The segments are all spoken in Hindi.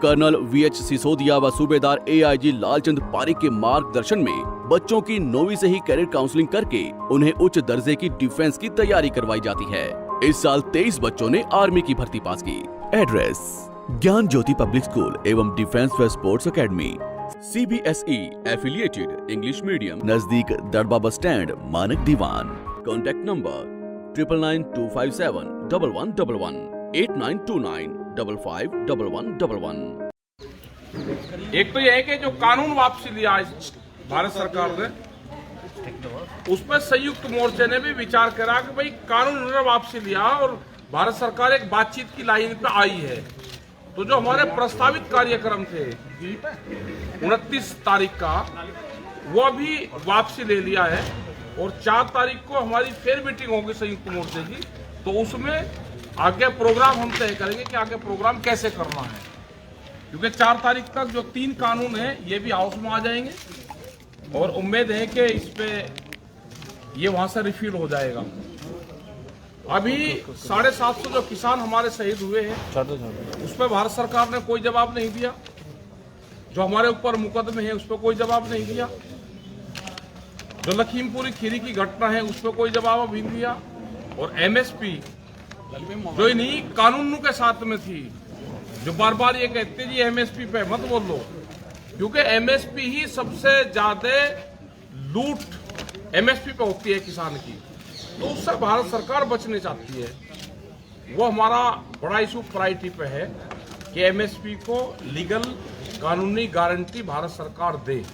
कर्नल VH सिसोदिया व सूबेदार AIG लालचंद पारिक के मार्गदर्शन में बच्चों की 9वीं से ही कैरियर काउंसलिंग करके उन्हें उच्च दर्जे की डिफेंस की तैयारी करवाई जाती है। इस साल 23 बच्चों ने आर्मी की भर्ती पास की। एड्रेस ज्ञान ज्योति पब्लिक स्कूल एवं डिफेंस व sports academy, CBSE affiliated English medium, नजदीक दरबा बस स्टैंड, मानक दीवान। Contact number 9992571111 8929551111। एक तो यह है कि जो कानून वापसी लिया भारत सरकार ने, उसमें संयुक्त मोर्चे ने भी विचार करा कि भाई कानून ने वापसी लिया और भारत सरकार एक बातचीत की लाइन पे आई है, तो जो हमारे प्रस्तावित कार्यक्रम थे 29 तारीख का, वो भी वापसी ले लिया है और 4 तारीख को हमारी फिर मीटिंग होगी संयुक्त मोर्चे की, तो उसमें आगे प्रोग्राम हम तय करेंगे कि आगे प्रोग्राम कैसे करना है, क्योंकि 4 तारीख तक जो 3 कानून है ये भी हाउस में आ जाएंगे और उम्मीद है कि इस पे ये वहां से रिफिल हो जाएगा। अभी 750 जो किसान हमारे शहीद हुए हैं उस पर भारत सरकार ने कोई जवाब नहीं दिया, जो हमारे ऊपर मुकदमे हैं उस पर कोई जवाब नहीं दिया, जो लखीमपुरी खीरी की घटना है उस पर कोई जवाब अभी नहीं दिया, और MSP जो इन्हीं कानूनों के साथ में थी, जो बार बार ये कहते जी MSP पे मत बोलो, क्योंकि MSP ही सबसे ज्यादा लूट MSP पे होती है किसान की, तो उससे भारत सरकार बचने चाहती है। वो हमारा बड़ा इशू प्रायोरिटी पे है कि MSP को लीगल कानूनी गारंटी भारत सरकार दे,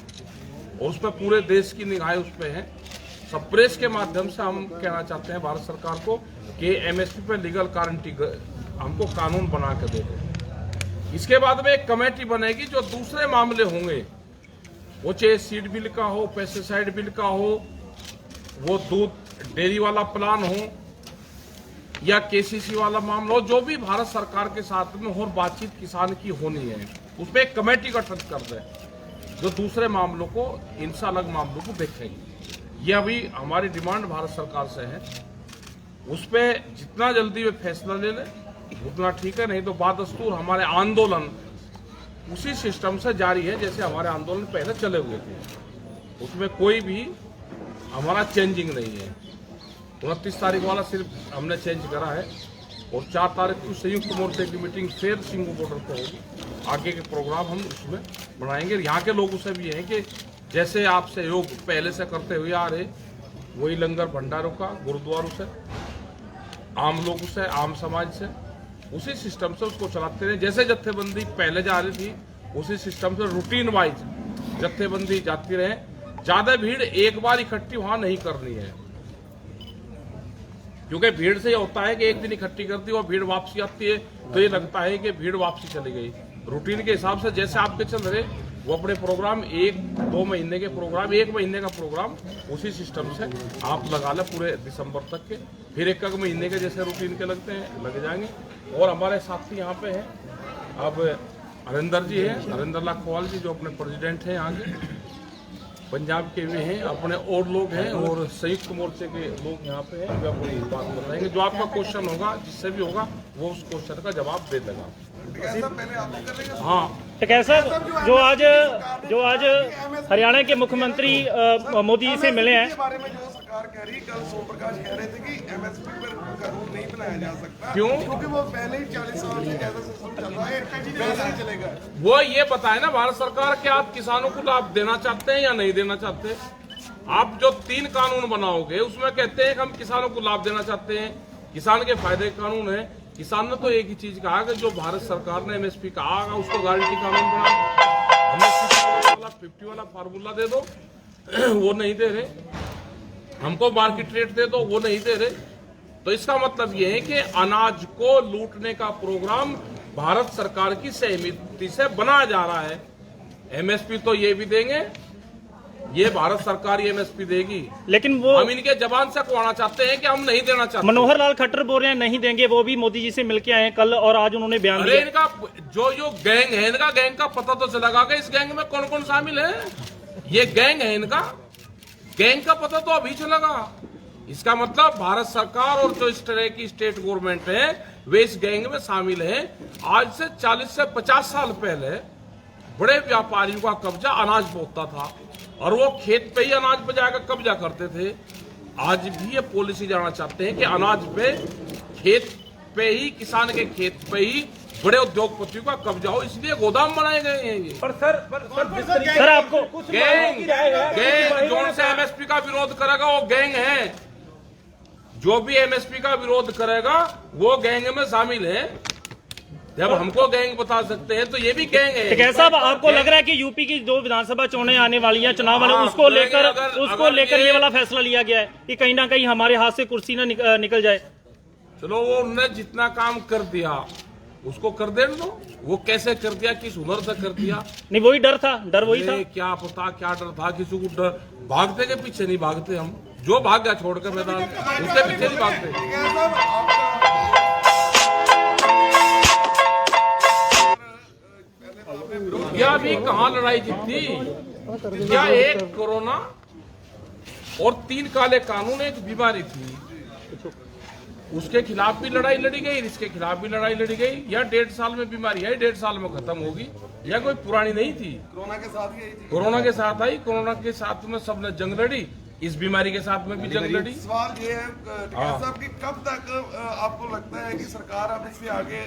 और उस पर पूरे देश की निगाहें उस पर है। सब प्रेस के माध्यम से हम कहना चाहते हैं भारत सरकार को कि MSP पे लीगल गारंटी हमको कानून बना के दे। इसके बाद में एक कमेटी बनेगी जो दूसरे मामले होंगे, वो चाहे सीड बिल का हो, पेस्टिसाइड बिल का हो, वो दूध डेयरी वाला प्लान हो या KCC वाला मामला हो, जो भी भारत सरकार के साथ में और बातचीत किसान की होनी है, उसमें एक कमेटी गठित कर दे जो दूसरे मामलों को, इनसे अलग मामलों को देखेंगे। ये अभी हमारी डिमांड भारत सरकार से है, उस पर जितना जल्दी वे फैसला ले ले उतना ठीक है, नहीं तो बादस्तूर हमारे आंदोलन उसी सिस्टम से जारी है जैसे हमारे आंदोलन पहले चले हुए थे, उसमें कोई भी हमारा चेंजिंग नहीं है। 29 तारीख वाला सिर्फ हमने चेंज करा है और 4 तारीख को संयुक्त मोर्चे की मीटिंग फिर सिंगू बॉर्डर पर होगी। आगे के प्रोग्राम हम उसमें बनाएंगे। यहाँ के लोगों से भी है कि जैसे आप सहयोग पहले से करते हुए आ रहे, वही लंगर भंडारों का, गुरुद्वारों से, आम लोगों से, आम समाज से, उसी सिस्टम से उसको चलाते रहे। जैसे जत्थेबंदी पहले जा रही थी उसी सिस्टम से रूटीन वाइज जत्थेबंदी जाती रहे। ज्यादा भीड़ एक बार इकट्ठी वहां नहीं करनी है, क्योंकि भीड़ से ये होता है कि एक दिन इकट्ठी करती है और भीड़ वापसी आती है तो ये लगता है कि भीड़ वापसी चली गई। रूटीन के हिसाब से जैसे आपके चल रहे वो अपने प्रोग्राम 1-2 महीने के प्रोग्राम, 1 महीने का प्रोग्राम उसी सिस्टम से आप लगा लें पूरे दिसंबर तक के, फिर 1 महीने के जैसे रूटीन के लगते हैं लग जाएंगे। और हमारे साथी यहाँ पे हैं, अब हरिंदर जी हैं, हरिंदर लाल खोवाल जी जो अपने प्रेसिडेंट हैं यहाँ के, पंजाब के भी हैं, अपने और लोग हैं और संयुक्त मोर्चे के लोग यहाँ पे हैं, वे अपनी बात बताएंगे। जो आपका क्वेश्चन होगा, जिससे भी होगा, वो उस क्वेश्चन का जवाब दे देगा। हाँ, तो कैसा जो आज हरियाणा के मुख्यमंत्री मोदी जी से मिले हैं, बारे में जो सरकार कह रही, कल सोमप्रकाश कह रहे थे कि MSP पर कानून नहीं बनाया जा सकता, क्यों? क्योंकि वो पहले ही 40 साल से जैसा सिस्टम चल रहा है वैसा ही चलेगा। वो ये बताए ना भारत सरकार कि आप किसानों को लाभ देना चाहते हैं या नहीं देना चाहते। आप जो 3 कानून बनाओगे उसमें कहते हैं कि हम किसानों को लाभ देना चाहते हैं, किसान के फायदे कानून है। किसान ने तो एक ही चीज कहा कि जो भारत सरकार ने MSP कहा उसको गारंटी कानून बना, हमें 50 वाला फार्मूला दे दो, वो नहीं दे रहे। हमको मार्केट रेट दे दो, वो नहीं दे रहे। तो इसका मतलब ये है कि अनाज को लूटने का प्रोग्राम भारत सरकार की सहमति से बनाया जा रहा है। MSP तो ये भी देंगे, ये भारत सरकार ही MSP देगी, लेकिन वो हम इनके जबान से कहना चाहते हैं कि हम नहीं देना चाहते। मनोहर लाल खट्टर बोल रहे हैं नहीं देंगे, वो भी मोदी जी से मिलके आए हैं कल और आज उन्होंने बयान अरे दिया। इनका जो गैंग है, इनका गैंग का पता तो चलेगा कि इस गैंग में कौन कौन शामिल है। ये गैंग है, इनका गैंग का पता तो अभी चलेगा। इसका मतलब भारत सरकार और जो इस तरह की स्टेट गवर्नमेंट है वे इस गैंग में शामिल हैं। आज से 40 से 50 साल पहले बड़े व्यापारियों का कब्जा अनाज पे होता था और वो खेत पे ही अनाज पे जाकर कब्जा करते थे। आज भी ये पॉलिसी जाना चाहते हैं कि अनाज पे खेत पे ही, किसान के खेत पे ही बड़े उद्योगपतियों का कब्जा हो, इसलिए गोदाम बनाए गए हैं ये। सर आपको गैंग जोन से एमएसपी का विरोध करेगा वो गैंग है, जो भी एमएसपी का विरोध करेगा वो गैंग में शामिल है। जब हमको गैंग बता सकते हैं तो ये भी गैंग है। कैसा आपको लग रहा है कि यूपी की जो विधानसभा चुनाव आने वाली है, चुनाव वाले, उसको लेकर ये वाला फैसला लिया गया है कि कहीं ना कहीं हमारे हाथ से कुर्सी ना निकल जाए? चलो वो उन्होंने जितना काम कर दिया उसको कर देने दो। वो कैसे कर दिया, किस हुनर से कर दिया? नहीं वही डर था, डर वही था। क्या पता क्या डर था, किसी को डर। भागते के पीछे नहीं भागते हम, जो भाग गया छोड़कर मैदान उसके पीछे नहीं भागते। या भी कहाँ लड़ाई जीती? क्या एक कोरोना और 3 काले कानून एक बीमारी थी, उसके खिलाफ भी लड़ाई लड़ी गई, इसके खिलाफ भी लड़ाई लड़ी गई। या 1.5 साल में बीमारी आई, 1.5 साल में खत्म होगी, या कोई पुरानी नहीं थी। कोरोना के साथ ही आई थी। कोरोना के साथ आई, कोरोना के साथ में सबने जंग लड़ी, इस बीमारी के साथ में भी जंग लड़ी। सवाल ये है टिकैत साहब कि कब तक आपको लगता है कि सरकार अब इससे आगे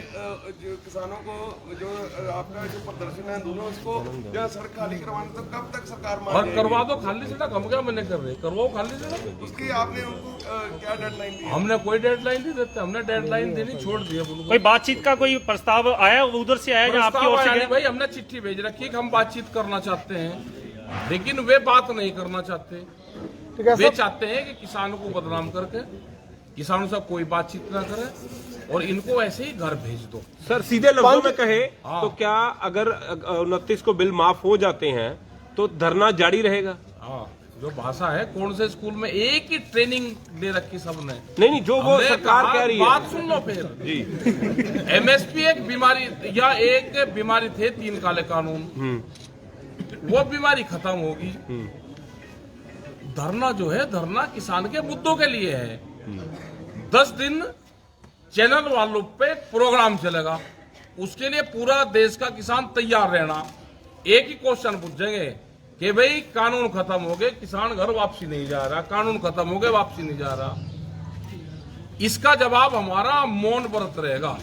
जो किसानों को जो आपका जो प्रदर्शन है आंदोलन उसको या सड़क खाली करवाने, तो कब तक सरकार मान और जाएगी? करवा दो खाली सड़क, हम क्या मैंने कर रहे, करवाओ खाली सड़क। उसकी आपने उनको क्या डेडलाइन दी? हमने कोई डेडलाइन नहीं देते, हमने डेडलाइन देनी छोड़ दी। कोई बातचीत का कोई प्रस्ताव आया उधर से आया या आपकी ओर से? भाई हमने चिट्ठी भेज रखी है कि हम बातचीत करना चाहते हैं, लेकिन वे बात नहीं करना चाहते। वे चाहते हैं कि किसानों को बदनाम करके किसानों से कोई बातचीत ना करे और इनको ऐसे ही घर भेज दो। सर सीधे लफ्जों में कहे तो क्या अगर 29 को बिल माफ हो जाते हैं तो धरना जारी रहेगा? हाँ, जो भाषा है, कौन से स्कूल में एक ही ट्रेनिंग दे रखी सबने? नहीं, जो वो सरकार कह रही है। बात सुन लो फिर जी। एमएसपी एक बीमारी या एक बीमारी थे 3 काले कानून, वो बीमारी खत्म होगी। धरना जो है, धरना किसान के मुद्दों के लिए है। 10 दिन चैनल वालों पे प्रोग्राम चलेगा, उसके लिए पूरा देश का किसान तैयार रहना। एक ही क्वेश्चन पूछेंगे कि भाई कानून खत्म हो गए, किसान घर वापसी नहीं जा रहा, कानून खत्म हो गए वापसी नहीं जा रहा। इसका जवाब हमारा मौन व्रत रहेगा।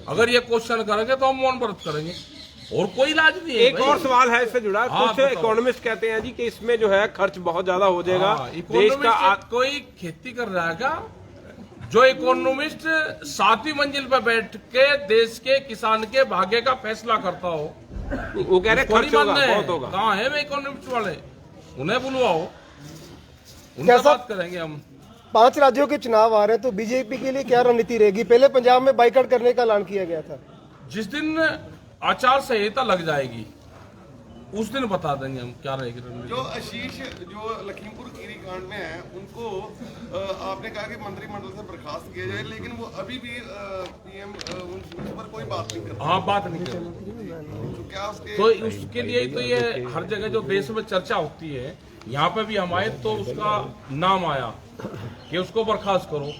अगर ये क्वेश्चन करेंगे तो हम मौन व्रत करेंगे और कोई इलाज नहीं है। एक और सवाल है इससे जुड़ा। कुछ बताओ। इकोनॉमिस्ट कहते हैं जी कि इसमें जो है खर्च बहुत ज्यादा हो जाएगा। देश का कोई खेती कर रहा है क्या? जो इकोनॉमिस्ट 7वीं मंजिल पर बैठ के देश के किसान के भाग्य का फैसला करता हो, वो कह रहे खर्च होगा, बहुत होगा। कहाँ है वे इकोनॉमिस्ट वाले? उन्हें बुलवाओ, उनसे बात करेंगे हम। 5 राज्यों के चुनाव आ रहे हैं तो बीजेपी के लिए क्या रणनीति रहेगी? पहले पंजाब में बाइकआउट करने का ऐलान किया गया था। जिस दिन आचार संहिता लग जाएगी उस दिन बता देंगे हम क्या रहेगी रणनीति। जो आशीष जो लखीमपुर खीरी कांड में है उनको आपने कहा कि मंत्रिमंडल से बर्खास्त किया जाए, लेकिन वो अभी भी पीएम उन पर कोई बात नहीं करता। हाँ, बात नहीं करते। तो क्या उसके तो उसके लिए तो ये हर जगह जो देश में चर्चा होती है, यहाँ पे भी हम आए तो उसका नाम आया कि उसको बर्खास्त करो,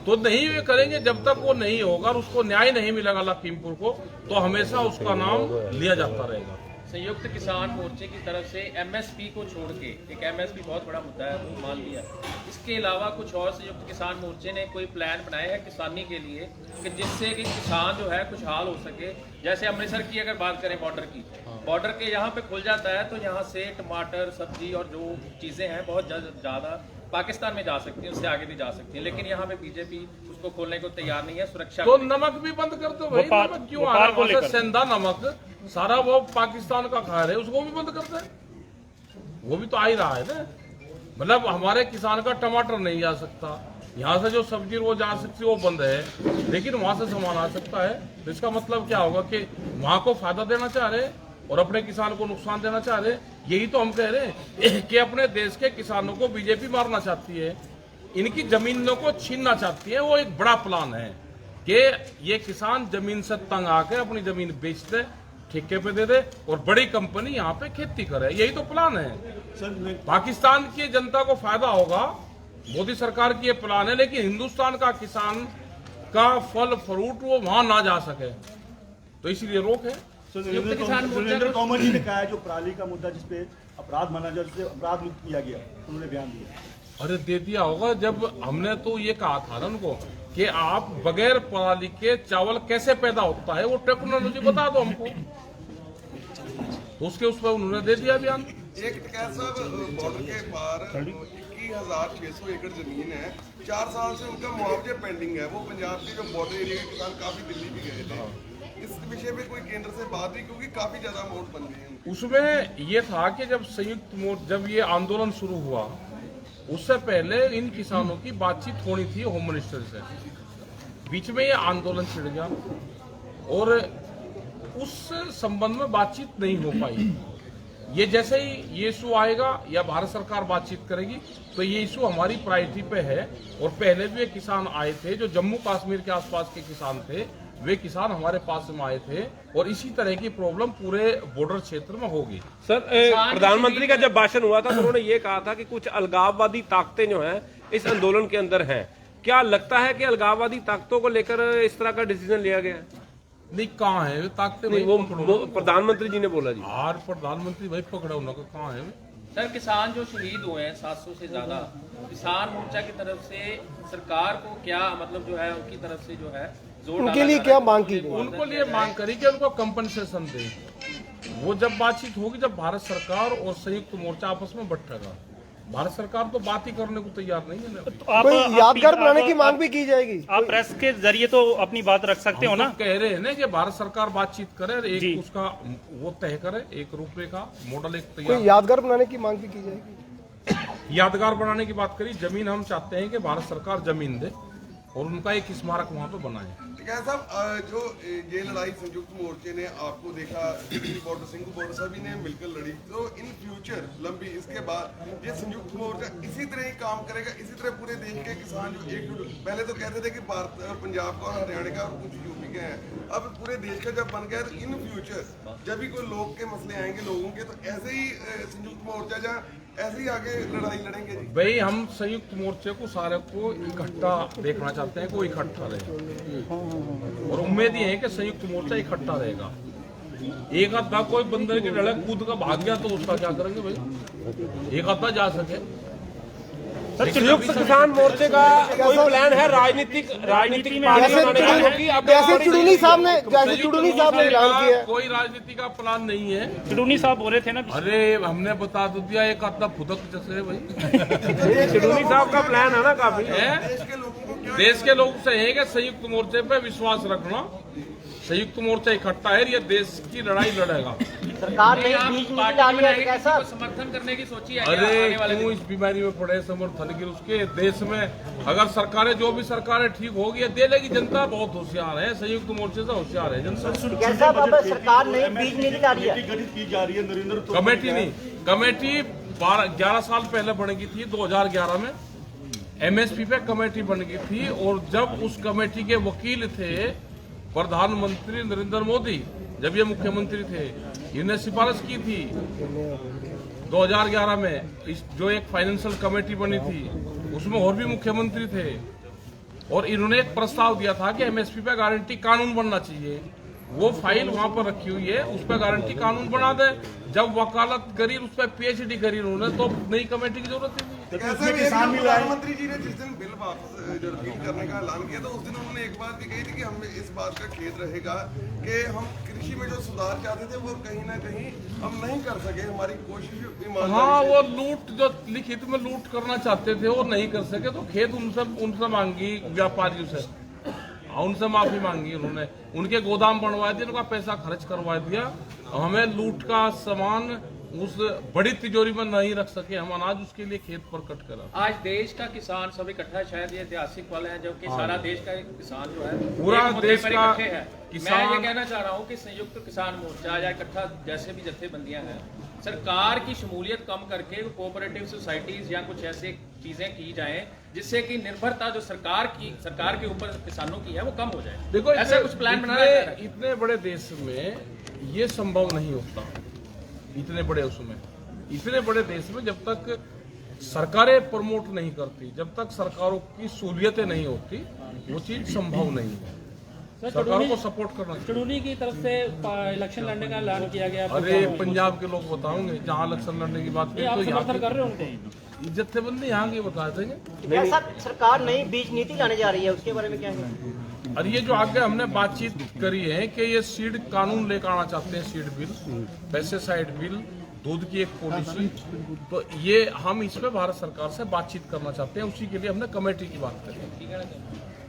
तो नहीं वे करेंगे। जब तक वो नहीं होगा और उसको न्याय नहीं मिलेगा लखीमपुर को, तो हमेशा उसका नाम लिया जाता रहेगा। संयुक्त किसान मोर्चे की तरफ से एमएसपी को छोड़ के, एक एमएसपी बहुत बड़ा मुद्दा है वो मान लिया, इसके अलावा कुछ और संयुक्त किसान मोर्चे ने कोई प्लान बनाया है किसानी के लिए कि जिससे कि किसान जो है खुशहाल हो सके? जैसे अमृतसर की अगर बात करें, बॉर्डर की, बॉर्डर के यहाँ पे खुल जाता है तो यहाँ से टमाटर, सब्जी और जो चीज़ें हैं बहुत ज़्यादा पाकिस्तान में जा सकती है, उससे आगे भी जा सकती है, लेकिन यहाँ पे बीजेपी उसको खोलने को तैयार नहीं है। सुरक्षा तो नमक भी बंद कर दो भाई, नमक क्यों आ रहा है? सेंधा नमक सारा वो पाकिस्तान का खा रहे, उसको भी बंद कर दे, वो भी तो आ ही रहा है ना। मतलब हमारे किसान का टमाटर नहीं जा सकता, यहाँ से जो सब्जी वो जा सकती है वो बंद है, लेकिन वहां से सामान आ सकता है। तो इसका मतलब क्या होगा कि वहां को फायदा देना चाह रहे और अपने किसान को नुकसान देना चाह रहे। यही तो हम कह रहे हैं कि अपने देश के किसानों को बीजेपी मारना चाहती है, इनकी जमीनों को छीनना चाहती है। वो एक बड़ा प्लान है कि ये किसान जमीन से तंग आके अपनी जमीन बेच दे, ठेके पे दे दे और बड़ी कंपनी यहाँ पे खेती करे। यही तो प्लान है। पाकिस्तान की जनता को फायदा होगा, मोदी सरकार की ये प्लान है, लेकिन हिंदुस्तान का किसान का फल फ्रूट वो वहां ना जा सके, तो इसलिए रोक है। सुरेंद्र तोमर जी ने कहा है जो पराली का मुद्दा जिसपे अपराध माना जाए, जिससे अपराध मुक्त किया गया, उन्होंने बयान दिया। अरे दे दिया होगा, जब हमने तो ये कहा था ना उनको कि आप बगैर पराली के चावल कैसे पैदा होता है वो टेक्नोलॉजी बता दो हमको, तो उसके उस पर उन्होंने दे दिया बयान। एक टिकैत साहब बॉर्डर के पार 21,600 एकड़ जमीन है, 4 साल से उनका मुआवजा पेंडिंग है। वो पंजाब के जो बॉर्डर एरिया के किसान काफी दिल्ली भी गए थे, इस विषय पे कोई केंद्र से बात हुई, क्योंकि काफी ज्यादा अमाउंट बन गई है। उसमें ये था कि जब संयुक्त मोर्चा, जब ये आंदोलन शुरू हुआ उससे पहले इन किसानों की बातचीत होनी थी होम मिनिस्टर से, बीच में ये आंदोलन छिड़ गया और उस संबंध में बातचीत नहीं हो पाई। ये जैसे ही ये इशू आएगा या भारत सरकार बातचीत करेगी तो ये इशू हमारी प्रायोरिटी पे है। और पहले भी एक किसान आए थे जो जम्मू कश्मीर के आसपास के किसान थे, वे किसान हमारे पास में आए थे और इसी तरह की प्रॉब्लम पूरे बॉर्डर क्षेत्र में होगी। सर, प्रधानमंत्री का जब भाषण हुआ था तो उन्होंने ये कहा था कि कुछ अलगाववादी ताकतें जो हैं इस आंदोलन के अंदर हैं। क्या लगता है कि अलगाववादी ताकतों को लेकर इस तरह का डिसीजन लिया गया है? नहीं, कहाँ है ताकते? नहीं, वो प्रधानमंत्री जी ने बोला जी। और प्रधानमंत्री भाई पकड़ा उन्होंने, कहाँ है? सर, किसान जो शहीद हुए हैं 700 से ज्यादा, किसान मोर्चा की तरफ से सरकार को क्या मतलब जो है उनकी तरफ से जो है जोर उनके लिए क्या मांग की गई? उनको लिए मांग करी कि उनको कंपनसेशन दे। वो जब बातचीत होगी, जब भारत सरकार और संयुक्त मोर्चा आपस में बैठेगा। भारत सरकार तो बात ही करने को तैयार नहीं है ना। तो आप कोई यादगार बनाने की मांग भी की जाएगी? आप प्रेस के जरिए तो अपनी बात रख सकते हो ना। कह रहे हैं ना कि भारत सरकार बातचीत करे, एक उसका वो तय करे, एक रूपरेखा मॉडल एक कोई तैयार। यादगार बनाने की मांग भी की जाएगी? यादगार बनाने की बात करी, जमीन हम चाहते हैं कि भारत सरकार जमीन दे और उनका एक स्मारक वहाँ पे बनाए। टिकैत साहब, जो ये लड़ाई संयुक्त मोर्चे ने आपको देखा, बॉर्डर सिंघू बॉर्डर सभी ने मिलकर लड़ी, तो इन फ्यूचर लंबी इसके बाद ये संयुक्त मोर्चा इसी तरह ही काम करेगा, इसी तरह पूरे देश के किसान जो एकजुट, पहले तो कहते थे कि भारत पंजाब का और हरियाणा का और कुछ यूपी के हैं, अब पूरे देश का जब बन गया तो इन फ्यूचर जब भी कोई लोग के मसले आएंगे लोगों के, तो ऐसे ही संयुक्त मोर्चा या ऐसे ही आगे लड़ाई लड़ेंगे जी। भाई हम संयुक्त मोर्चे को सारे को इकट्ठा देखना चाहते हैं, कोई इकट्ठा रहे और उम्मीद ही है कि संयुक्त मोर्चा इकट्ठा रहेगा। एक आधा कोई बंदर की लड़क कूद का भाग गया तो उसका क्या करेंगे भाई? एक आधा जा सके। संयुक्त किसान मोर्चे का कोई प्लान है राजनीतिक जैसे चुड़ूनी साहब ने ऐलान किया है। कोई राजनीति का प्लान नहीं है। चुड़ूनी साहब बोल रहे थे ना। अरे हमने बता तो दिया, एक आधा फुदक जैसे भाई चुड़ूनी साहब का प्लान है ना काफी देश के लोग से है कि संयुक्त मोर्चे पे विश्वास रखना, संयुक्त मोर्चा इकट्ठा है, ये देश की लड़ाई लड़ेगा। सरकार ने समर्थन करने की सोची है? अरे क्यों इस बीमारी में पड़े समर्थन की? उसके देश में अगर सरकारें, जो भी सरकारें ठीक होगी दे लेगी। जनता बहुत होशियार है, संयुक्त मोर्चे से होशियार है जनता। सरकार ने बीज नीति गठित की जा रही है, नरेंद्र कमेटी नहीं, कमेटी 11 साल पहले बनेगी थी, 2011 में MSP पे कमेटी बन गई थी। और जब उस कमेटी के वकील थे प्रधानमंत्री नरेंद्र मोदी, जब ये मुख्यमंत्री थे, इन्हें सिफारिश की थी 2011 में। जो एक फाइनेंशियल कमेटी बनी थी उसमें और भी मुख्यमंत्री थे और इन्होंने एक प्रस्ताव दिया था कि MSP पे गारंटी कानून बनना चाहिए। वो फाइल वहां पर रखी हुई है, उस पर गारंटी कानून बना दे। जब वकालत करी, उस पर PhD करी उन्होंने, तो नई कमेटी की जरूरत ही नहीं। प्रधानमंत्री जी ने जिस दिन बिल वापस जो रिपीट करने का ऐलान किया था, उस दिन उन्होंने एक बात भी कही थी कि हमें इस बात का खेद रहेगा कि हम कृषि में जो सुधार चाहते थे वो कहीं ना कहीं हम नहीं कर सके। हमारी कोशिश, हाँ, वो लूट, जो लिखित में लूट करना चाहते थे वो नहीं कर सके, तो खेद उनसे मांगी व्यापारियों से, उनसे माफी मांगी उन्होंने। उनके गोदाम बनवा दिए, उनका पैसा खर्च करवा दिया। हमें लूट का सामान उस बड़ी तिजोरी में नहीं रख सके, हम अनाज उसके लिए खेत प्रकट करा। आज देश का किसान सब इकट्ठा, शायद ये ऐतिहासिक पल है जबकि सारा देश का किसान जो है पूरा देश का है। मैं ये कहना चाह रहा हूँ कि संयुक्त किसान मोर्चा या इकट्ठा जैसे भी जत्थेबंदियां हैं, सरकार की शमूलियत कम करके कोऑपरेटिव सोसाइटीज या कुछ ऐसे चीजें की जाएं जिससे कि निर्भरता जो सरकार के ऊपर किसानों की है वो कम हो जाए। देखो, ऐसा कुछ प्लान बनाना है? इतने बड़े देश में ये संभव नहीं होता। इतने बड़े उसमें, इतने बड़े देश में जब तक सरकारें प्रमोट नहीं करती, जब तक सरकारों की सहूलियतें नहीं होती वो चीज संभव नहीं है। सरकारों को सपोर्ट करना चाहिए। चुनौती की तरफ से इलेक्शन लड़ने का ऐलान किया गया। अरे पंजाब के लोग बताओगे जहाँ इलेक्शन लड़ने की बात की, तो यहाँ कर रहे हो उनको जत्थेबंदी यहाँ के बता देंगे। ऐसा सरकार नई बीज नीति लाने जा रही है, उसके बारे में क्या है? और ये जो आगे हमने बातचीत करी है कि ये सीड कानून लेकर आना चाहते हैं, सीड बिल, पेस्टिसाइड बिल, दूध की एक पॉलिसी, तो ये हम इस पे भारत सरकार से बातचीत करना चाहते हैं। उसी के लिए हमने कमेटी की बात करी।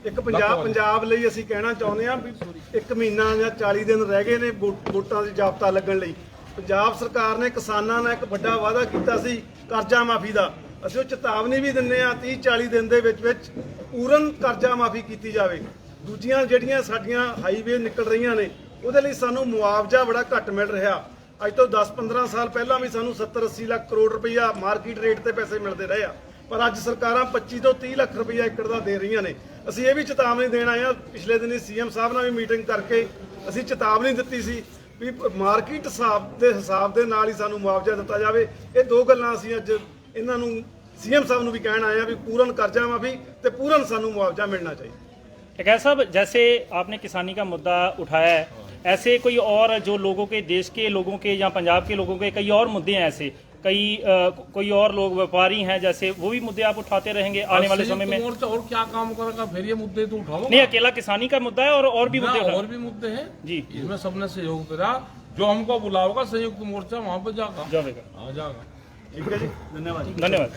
ਇੱਕ ਪੰਜਾਬ ਲਈ ਅਸੀਂ ਕਹਿਣਾ ਚਾਹੁੰਦੇ ਹਾਂ ਵੀ 1 ਮਹੀਨਾ ਜਾਂ 40 ਦਿਨ ਰਹਿ ਗਏ ਨੇ ਵੋਟਾਂ ਦੀ ਜਾਬਤਾ ਲੱਗਣ ਲਈ। ਪੰਜਾਬ ਸਰਕਾਰ ਨੇ ਕਿਸਾਨਾਂ ਨਾਲ ਇੱਕ ਵੱਡਾ ਵਾਅਦਾ ਕੀਤਾ ਸੀ ਕਰਜ਼ਾ ਮਾਫੀ ਦਾ। ਅਸੀਂ ਉਹ ਚੇਤਾਵਨੀ ਵੀ ਦਿੰਦੇ ਆ 30-40 ਦਿਨ ਦੇ ਵਿੱਚ ਪੂਰਨ ਕਰਜ਼ਾ ਮਾਫੀ ਕੀਤੀ ਜਾਵੇ। ਦੂਜੀਆਂ ਜਿਹੜੀਆਂ ਸਾਡੀਆਂ ਹਾਈਵੇ ਨਿਕਲ ਰਹੀਆਂ ਨੇ ਉਹਦੇ ਲਈ ਸਾਨੂੰ ਮੁਆਵਜ਼ਾ ਬੜਾ ਘੱਟ ਮਿਲ ਰਿਹਾ। ਅੱਜ ਤੋਂ 10-15 ਸਾਲ ਪਹਿਲਾਂ ਵੀ ਸਾਨੂੰ 70-80 ਲੱਖ ਕਰੋੜ ਰੁਪਈਆ ਮਾਰਕੀਟ ਰੇਟ ਤੇ ਪੈਸੇ ਮਿਲਦੇ ਰਹੇ ਆ, ਪਰ ਅੱਜ ਸਰਕਾਰਾਂ 25 ਤੋਂ 30 ਲੱਖ ਰੁਪਈਆ ਏਕੜ ਦਾ ਦੇ ਰਹੀਆਂ ਨੇ। ਅਸੀਂ ਇਹ ਵੀ ਚੇਤਾਵਨੀ ਦੇਣ ਆਏ ਆ, ਪਿਛਲੇ ਦਿਨੀ ਸੀਐਮ ਸਾਹਿਬ ਨਾਲ ਵੀ ਮੀਟਿੰਗ ਕਰਕੇ ਅਸੀਂ ਚੇਤਾਵਨੀ ਦਿੱਤੀ ਸੀ ਵੀ ਮਾਰਕੀਟ ਹਿਸਾਬ ਦੇ ਨਾਲ ਹੀ ਸਾਨੂੰ ਮੁਆਵਜ਼ਾ ਦਿੱਤਾ ਜਾਵੇ। ਇਹ ਦੋ ਗੱਲਾਂ ਅਸੀਂ ਅੱਜ ਇਹਨਾਂ ਨੂੰ ਸੀਐਮ ਸਾਹਿਬ ਨੂੰ ਵੀ ਕਹਿਣ ਆਏ ਆ ਵੀ ਪੂਰਨ ਕਰਜ਼ਾ ਮਾਫੀ ਤੇ ਪੂਰਨ ਸਾਨੂੰ ਮੁਆਵਜ਼ਾ ਮਿਲਣਾ चाहिए। टिकैत साहब, जैसे आपने किसानी का मुद्दा उठाया है, ऐसे कोई और जो लोगों के, देश के लोगों के या पंजाब के लोगों के कई और मुद्दे हैं, ऐसे कई कोई और लोग व्यापारी हैं, जैसे वो भी मुद्दे आप उठाते रहेंगे आने वाले समय में? मोर्चा और क्या काम करेगा, फिर ये मुद्दे तो उठाओ। नहीं, अकेला किसानी का मुद्दा है और भी मुद्दे और भी मुद्दे हैं जी। इसमें सबने सहयोग करा, जो हमको बुलाओगा संयुक्त मोर्चा वहाँ पे जाएगा। जाएगा। हाँ जाएगा। ठीक है जी, धन्यवाद। धन्यवाद।